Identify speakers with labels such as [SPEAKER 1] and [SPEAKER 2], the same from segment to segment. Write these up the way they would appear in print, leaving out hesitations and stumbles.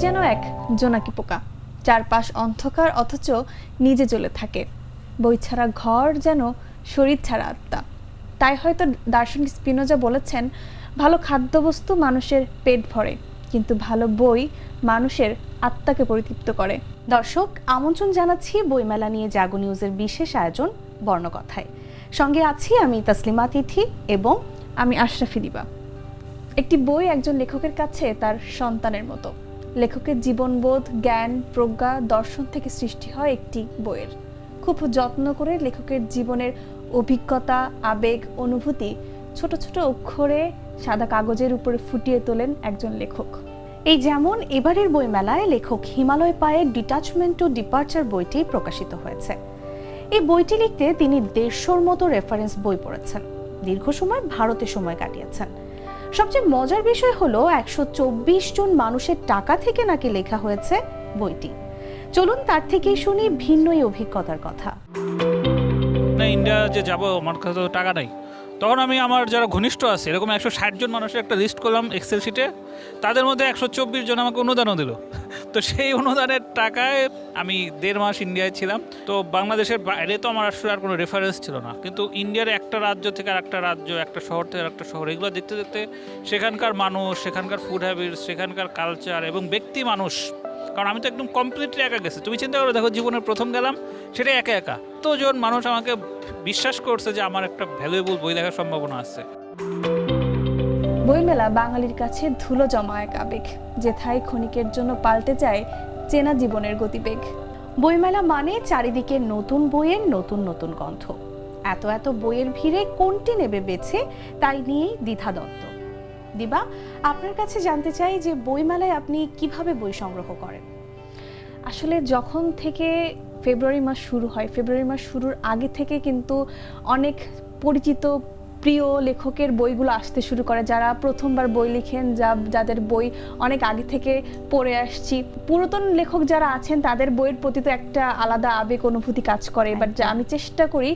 [SPEAKER 1] যেন এক জোনাকি পোকা, চারপাশ অন্ধকার অথচ নিজে জ্বলে থাকে। বই ছাড়া ঘর যেন শরীর ছাড়া আত্মা। তাই হয়তো দার্শনিক স্পিনোজা বলেছেন, ভালো খাদ্যবস্তু মানুষের পেট ভরে, কিন্তু ভালো বই মানুষের আত্মাকে পরিতৃপ্ত করে।
[SPEAKER 2] দর্শক, আমন্ত্রণ জানাচ্ছি বইমেলা নিয়ে জাগো নিউজের বিশেষ আয়োজন বর্ণকথায়। সঙ্গে আছি আমি তাসলিমা তিথি এবং
[SPEAKER 1] আমি আশরাফি দিবা। একটি বই একজন লেখকের কাছে তার সন্তানের মতো। লেখকের জীবনবোধ, জ্ঞান, প্রজ্ঞা, দর্শন থেকে সৃষ্টি হয় একটি বইয়ের। খুব যত্ন করে লেখকের জীবনের অভিজ্ঞতা, আবেগ, অনুভূতি ছোট ছোট অক্ষরে সাদা কাগজের উপরে ফুটিয়ে তোলেন একজন লেখক।
[SPEAKER 2] এই যেমন এবারের বইমেলায় লেখক হিমালয় পায়ের ডিটাচমেন্ট টু ডিপার্চার বইটি প্রকাশিত হয়েছে। এই বইটি লিখতে তিনি 150-র মতো রেফারেন্স বই পড়েছেন, দীর্ঘ সময় ভারতে সময় কাটিয়েছেন। সবচেয়ে মজার বিষয় হলো 124 জন মানুষের টাকা থেকে নাকি লেখা হয়েছে বইটি। চলুন তার থেকেই শুনি ভিন্ন এই অভিজ্ঞতার কথা।
[SPEAKER 3] ইন্ডিয়া যে যাব, আমার কাছে তো টাকা নাই। তখন আমি আমার যারা ঘনিষ্ঠ আছে এরকম 160 জন মানুষের একটা লিস্ট করলাম এক্সেল শিটে। তাদের মধ্যে 124 জন আমাকে অনুদানও দিল। তো সেই অনুদানের টাকায় আমি 1.5 মাস ইন্ডিয়ায় ছিলাম। তো বাংলাদেশের বাইরে তো আমার আসলে আর কোনো রেফারেন্স ছিল না, কিন্তু ইন্ডিয়ার একটা রাজ্য থেকে আর একটা রাজ্য, একটা শহর থেকে আর একটা শহর, এগুলো দেখতে দেখতে সেখানকার মানুষ, সেখানকার ফুড হ্যাবিটস, সেখানকার কালচার এবং ব্যক্তি মানুষ, কারণ আমি তো একদম কমপ্লিটলি একা গেছি। তুমি চিন্তা করো, দেখো জীবনের প্রথম গেলাম, সেটা একা একা। এতজন মানুষ আমাকে বিশ্বাস করছে যে আমার একটা ভ্যালুয়েবল বই লেখার সম্ভাবনা আছে।
[SPEAKER 1] বইমেলা বাঙালির কাছে ধুলো জমা এক আবেগ, যেথায় ক্ষণিকের জন্য পাল্টে যায় চেনা জীবনের গতিবেগ।
[SPEAKER 2] বইমেলা মানে চারিদিকে নতুন বইয়ের নতুন নতুন গন্ধ। এত এত বইয়ের ভিড়ে কোনটি নেবে বেছে, তাই নিয়েই দ্বিধাদ্বন্দ্ব। দিবা, আপনার কাছে জানতে চাই যে বইমেলায় আপনি কিভাবে বই সংগ্রহ করেন?
[SPEAKER 1] আসলে যখন থেকে ফেব্রুয়ারি মাস শুরু হয়, ফেব্রুয়ারি মাস শুরুর আগে থেকে কিন্তু অনেক পরিচিত প্রিয় লেখকের বইগুলো আসতে শুরু করে, যারা প্রথমবার বই লিখেন, যাদের বই অনেক আগে থেকে পড়ে আসছি। পুরাতন লেখক যারা আছেন তাদের বইয়ের প্রতি তো একটা আলাদা আবেগ অনুভূতি কাজ করে। এবার আমি চেষ্টা করি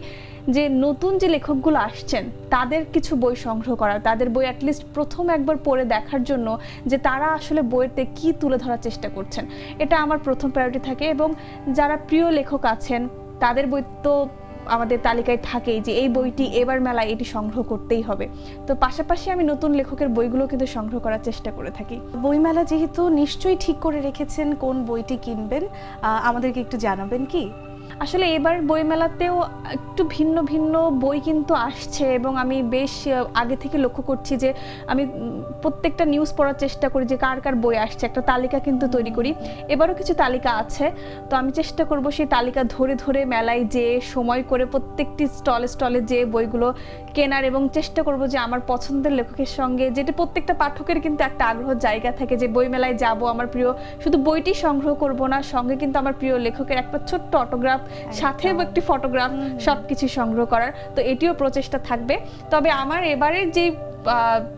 [SPEAKER 1] যে নতুন যে লেখকগুলো আসছেন তাদের কিছু বই সংগ্রহ করার, তাদের বই অ্যাটলিস্ট প্রথম একবার পড়ে দেখার জন্য যে তারা আসলে বইয়েতে কি তুলে ধরার চেষ্টা করছেন। এটা আমার প্রথম প্রায়োরিটি থাকে। এবং যারা প্রিয় লেখক আছেন তাদের বই তো আমাদের তালিকায় থাকেই যে এই বইটি এবার মেলায় এটি সংগ্রহ করতেই হবে। তো পাশাপাশি আমি নতুন লেখকের বইগুলো কিন্তু সংগ্রহ করার চেষ্টা করে থাকি।
[SPEAKER 2] বইমেলা যেহেতু নিশ্চয়ই ঠিক করে রেখেছেন কোন বইটি কিনবেন, আমাদেরকে একটু জানাবেন কি?
[SPEAKER 1] আসলে এবার বইমেলাতেও একটু ভিন্ন ভিন্ন বই কিন্তু আসছে এবং আমি বেশ আগে থেকে লক্ষ্য করছি যে আমি প্রত্যেকটা নিউজ পড়ার চেষ্টা করি যে কার কার বই আসছে, একটা তালিকা কিন্তু তৈরি করি। এবারও কিছু তালিকা আছে, তো আমি চেষ্টা করব সেই তালিকা ধরে ধরে মেলায় যেয়ে সময় করে প্রত্যেকটি স্টলে যে বইগুলো কেনার, এবং চেষ্টা করব যে আমার পছন্দের লেখকের সঙ্গে, যেটা প্রত্যেকটা পাঠকের কিন্তু একটা আগ্রহ জায়গা থাকে যে বইমেলায় যাব, আমার প্রিয় শুধু বইটি সংগ্রহ করব না, সঙ্গে কিন্তু আমার প্রিয় লেখকের একটা ছোট্ট অটোগ্রাফ, সাথেও একটি ফটোগ্রাফ, সবকিছু সংগ্রহ করার। তো এটিও প্রচেষ্টা থাকবে। তবে আমার এবারের যে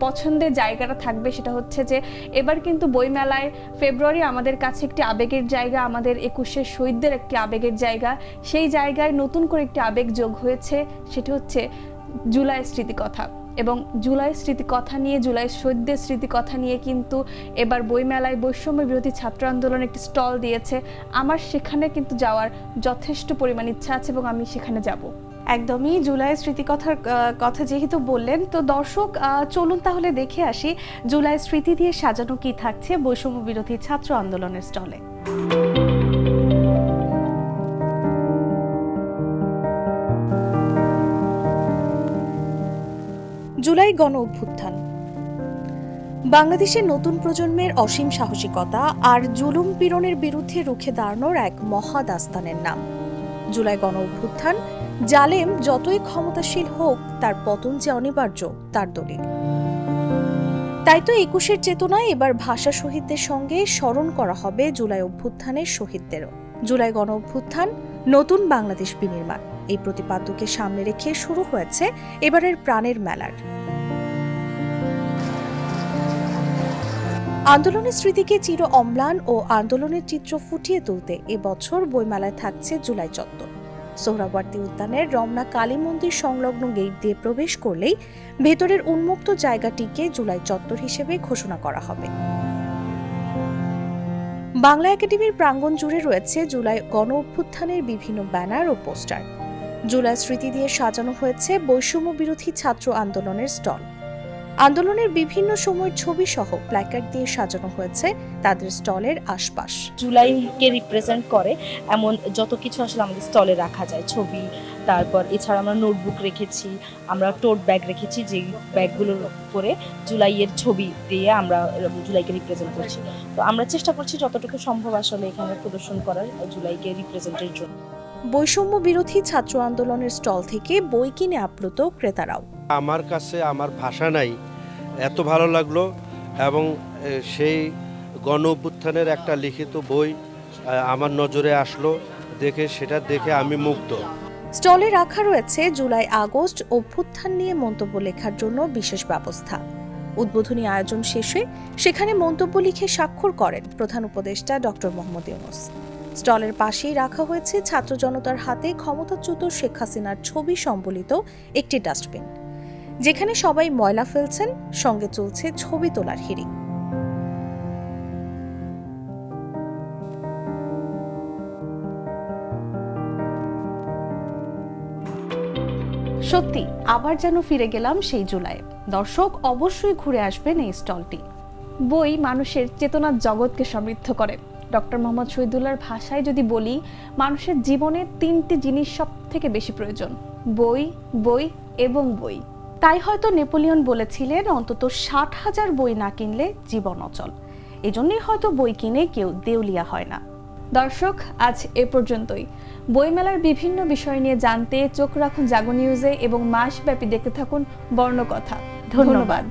[SPEAKER 1] পছন্দের জায়গাটা থাকবে সেটা হচ্ছে যে এবার কিন্তু বইমেলায় ফেব্রুয়ারি আমাদের কাছে একটি আবেগের জায়গা, আমাদের 21-এর শহীদদের একটি আবেগের জায়গা। সেই জায়গায় নতুন করে একটি আবেগ যোগ হয়েছে, সেটা হচ্ছে জুলাইয়ের স্মৃতিকথা। এবং জুলাইয়ের স্মৃতিকথা নিয়ে, জুলাই শহীদদের স্মৃতিকথা নিয়ে কিন্তু এবার বইমেলায় বৈষম্য বিরোধী ছাত্র আন্দোলন একটি স্টল দিয়েছে। আমার সেখানে কিন্তু যাওয়ার যথেষ্ট পরিমাণ ইচ্ছা আছে এবং আমি সেখানে যাব।
[SPEAKER 2] একদমই, জুলাইয়ের স্মৃতিকথার কথা যেহেতু বললেন, তো দর্শক চলুন তাহলে দেখে আসি জুলাইয়ের স্মৃতি দিয়ে সাজানো কি থাকছে বৈষম্য বিরোধী ছাত্র আন্দোলনের স্টলে। জুলাই গণ অভ্যুত্থান বাংলাদেশের নতুন প্রজন্মের অসীম সাহসিকতা আর জুলুম পীড়নের বিরুদ্ধে রুখে দাঁড়ানোর এক মহাদাস্তানের নাম। জুলাই গণ অভ্যুত্থান জালেম যতই ক্ষমতাশীল হোক তার পতন যে অনিবার্য তার দলিল। তাই তো 21-এর চেতনায় এবার ভাষা শহীদদের সঙ্গে স্মরণ করা হবে জুলাই অভ্যুত্থানের শহীদদেরও। জুলাই গণ অভ্যুত্থান নতুন বাংলাদেশ বিনির্মাণ, এই প্রতিপাদ্যকে সামনে রেখে শুরু হয়েছে এবারের প্রাণের মেলার। আন্দোলনের স্মৃতিকে চির অম্লান ও আন্দোলনের চিত্র ফুটিয়ে তুলতে এবছর বইমেলায় থাকছে জুলাই চত্বর। সোহরাওয়ার্দী উদ্যানের রমনা কালী মন্দির সংলগ্ন গেট দিয়ে প্রবেশ করলেই ভেতরের উন্মুক্ত জায়গাটিকে জুলাই চত্বর হিসেবে ঘোষণা করা হবে। বাংলা একাডেমির প্রাঙ্গণ জুড়ে রয়েছে জুলাই গণ অভ্যুত্থানের বিভিন্ন ব্যানার ও পোস্টার। জুলাই স্মৃতি দিয়ে সাজানো হয়েছে বৈষম্য বিরোধী ছাত্র আন্দোলনের স্টল। আন্দোলনের বিভিন্ন সময়ের ছবি সহ প্ল্যাকার্ড দিয়ে সাজানো হয়েছে তাদের স্টলের আশপাশ।
[SPEAKER 4] জুলাইকে রিপ্রেজেন্ট করে এমন যত কিছু আসলে আমাদের স্টলে রাখা যায়, ছবি, তারপর এছাড়া আমরা নোটবুক রেখেছি, আমরা টোট ব্যাগ রেখেছি, যে ব্যাগগুলোর উপরে জুলাইয়ের ছবি দিয়ে আমরা জুলাইকে রিপ্রেজেন্ট করছি। তো আমরা চেষ্টা করছি যতটুকু সম্ভব আসলে এখানে প্রদর্শন করার জুলাইকে রিপ্রেজেন্টের জন্য।
[SPEAKER 2] বৈষম্য বিরোধী ছাত্র আন্দোলনের স্টল থেকে বই কিনে আপ্লুত ক্রেতারাও।
[SPEAKER 5] আমার কাছে আমার ভাষা নাই, এত ভালো লাগলো। এবং সেই গণ অভ্যুত্থানের একটা লিখিত বই আমার নজরে আসলো, সেটা দেখে আমি মুগ্ধ।
[SPEAKER 2] স্টলে রাখা রয়েছে জুলাই আগস্ট অভ্যুত্থান নিয়ে মন্তব্য লেখার জন্য বিশেষ ব্যবস্থা। উদ্বোধনী আয়োজন শেষে সেখানে মন্তব্য লিখে স্বাক্ষর করেন প্রধান উপদেষ্টা ডক্টর মোহাম্মদ ইউনূস। স্টলের পাশেই রাখা হয়েছে ছাত্র জনতার হাতে ক্ষমতাচ্যুত শেখ হাসিনার ছবি সম্বলিত একটি ডাস্টবিন, যেখানে সবাই ময়লা ফেলছেন, সঙ্গে চলছে ছবি তোলার হিড়িক।
[SPEAKER 1] সত্যি আবার যেন ফিরে গেলাম সেই জুলাই। দর্শক অবশ্যই ঘুরে আসবেন এই স্টলটি। বই মানুষের চেতনার জগৎকে সমৃদ্ধ করে। ডক্টর মোহাম্মদ শহীদুল্লাহর ভাষায় যদি বলি, মানুষের জীবনে 3টি জিনিস সব থেকে বেশি প্রয়োজন: বই, বই এবং বই। তাই হয়তো নেপোলিয়ন বলেছিলেন, অন্তত 60,000 বই না কিনলে জীবন অচল। এজন্যই হয়তো বই কিনে কেউ দেউলিয়া হয় না। দর্শক, আজ এ পর্যন্তই। বইমেলার বিভিন্ন বিষয় নিয়ে জানতে চোখ রাখুন জাগো নিউজে এবং মাসব্যাপী দেখতে থাকুন বর্ণকথা। ধন্যবাদ।